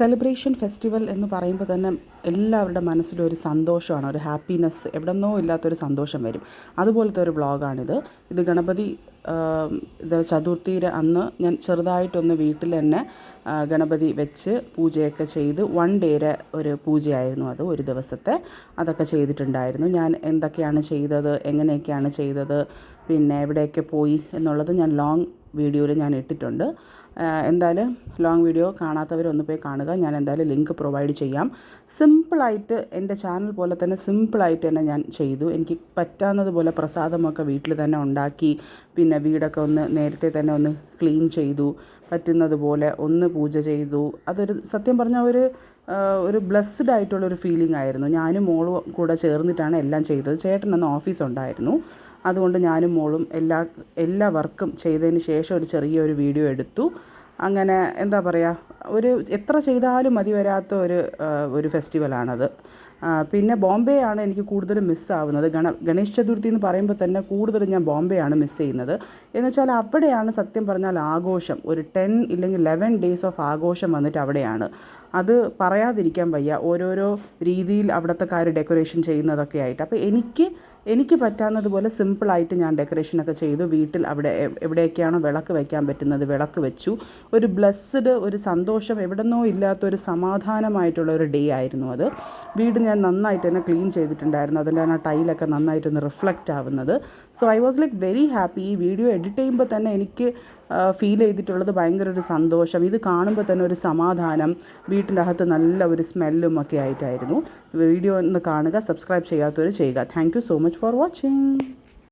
Celebration festival എന്ന് പറയുമ്പോൾ തന്നെ എല്ലാവരുടെ മനസ്സിലും ഒരു സന്തോഷമാണ്, ഒരു ഹാപ്പിനെസ്, എവിടെന്നോ ഇല്ലാത്തൊരു സന്തോഷം വരും. അതുപോലത്തെ ഒരു വ്ളോഗാണിത്. ഇത് ഗണപതി ചതുർത്ഥിയുടെ അന്ന് ഞാൻ ചെറുതായിട്ടൊന്ന് വീട്ടിൽ തന്നെ ഗണപതി വെച്ച് പൂജയൊക്കെ ചെയ്ത് 1 ഡേയുടെ ഒരു പൂജയായിരുന്നു അത്, ഒരു ദിവസത്തെ. അതൊക്കെ ചെയ്തിട്ടുണ്ടായിരുന്നു. ഞാൻ എന്തൊക്കെയാണ് ചെയ്തത്, എങ്ങനെയൊക്കെയാണ് ചെയ്തത്, പിന്നെ എവിടെയൊക്കെ പോയി എന്നുള്ളത് ഞാൻ ലോങ് വീഡിയോയിൽ ഞാൻ ഇട്ടിട്ടുണ്ട്. എന്തായാലും ലോങ് വീഡിയോ കാണാത്തവരൊന്ന് പോയി കാണുക. ഞാൻ എന്തായാലും ലിങ്ക് പ്രൊവൈഡ് ചെയ്യാം. സിമ്പിളായിട്ട് എൻ്റെ ചാനൽ പോലെ തന്നെ സിമ്പിളായിട്ട് തന്നെ ഞാൻ ചെയ്തു. എനിക്ക് പറ്റാവുന്നതുപോലെ പ്രസാദമൊക്കെ വീട്ടിൽ തന്നെ ഉണ്ടാക്കി, പിന്നെ വീടൊക്കെ ഒന്ന് നേരത്തെ തന്നെ ഒന്ന് ക്ലീൻ ചെയ്തു, പറ്റുന്നതുപോലെ ഒന്ന് പൂജ ചെയ്തു. അതൊരു സത്യം പറഞ്ഞാൽ ഒരു ബ്ലെസ്ഡ് ആയിട്ടുള്ളൊരു ഫീലിംഗ് ആയിരുന്നു. ഞാനും മോളും കൂടെ ചേർന്നിട്ടാണ് എല്ലാം ചെയ്തത്. ചേട്ടനന്ന് ഓഫീസുണ്ടായിരുന്നു. അതുകൊണ്ട് ഞാനും മോളും എല്ലാ വർക്കും ചെയ്തതിന് ശേഷം ഒരു ചെറിയൊരു വീഡിയോ എടുത്തു. അങ്ങനെ എന്താ പറയുക, എത്ര ചെയ്താലും മതി വരാത്ത ഒരു ഫെസ്റ്റിവലാണത്. പിന്നെ ബോംബെ ആണ് എനിക്ക് കൂടുതലും മിസ്സാവുന്നത്. ഗണേശ് ചതുർത്ഥി എന്ന് പറയുമ്പോൾ തന്നെ കൂടുതലും ഞാൻ ബോംബെ ആണ് മിസ് ചെയ്യുന്നത്. എന്ന് വെച്ചാൽ അവിടെയാണ് സത്യം പറഞ്ഞാൽ ആഘോഷം. ഒരു 10 ഇല്ലെങ്കിൽ 11 ഡേയ്സ് ഓഫ് ആഘോഷം വന്നിട്ട് അവിടെയാണ്. അത് പറയാതിരിക്കാൻ വയ്യ. ഓരോരോ രീതിയിൽ അവിടുത്തെക്കാർ ഡെക്കറേഷൻ ചെയ്യുന്നതൊക്കെ ആയിട്ട്. അപ്പോൾ എനിക്ക് പറ്റാവുന്നതുപോലെ സിമ്പിളായിട്ട് ഞാൻ ഡെക്കറേഷനൊക്കെ ചെയ്തു. വീട്ടിൽ എവിടെയൊക്കെയാണോ വിളക്ക് വയ്ക്കാൻ പറ്റുന്നത് വിളക്ക് വെച്ചു. ഒരു ബ്ലെസ്ഡ്, ഒരു സന്തോഷം, എവിടെന്നോ ഇല്ലാത്തൊരു സമാധാനമായിട്ടുള്ള ഒരു ഡേ ആയിരുന്നു അത്. വീട് ഞാൻ നന്നായിട്ട് തന്നെ ക്ലീൻ ചെയ്തിട്ടുണ്ടായിരുന്നു. അതിൻ്റെ ടൈലൊക്കെ നന്നായിട്ടൊന്ന് റിഫ്ലക്റ്റ് ആവുന്നത്. So I was like very happy. ഈ വീഡിയോ എഡിറ്റ് ചെയ്യുമ്പോൾ തന്നെ എനിക്ക് ഫീൽ ചെയ്തിട്ടുള്ളത് ഭയങ്കര ഒരു സന്തോഷം. ഇത് കാണുമ്പോൾ തന്നെ ഒരു സമാധാനം, വീട്ടിൻ്റെ അകത്ത് നല്ല ഒരു സ്മെല്ലും ഒക്കെ ആയിട്ടായിരുന്നു. വീഡിയോ ഒന്ന് കാണുക. സബ്സ്ക്രൈബ് ചെയ്യാത്തവർ ചെയ്യുക. Thank you so much for watching.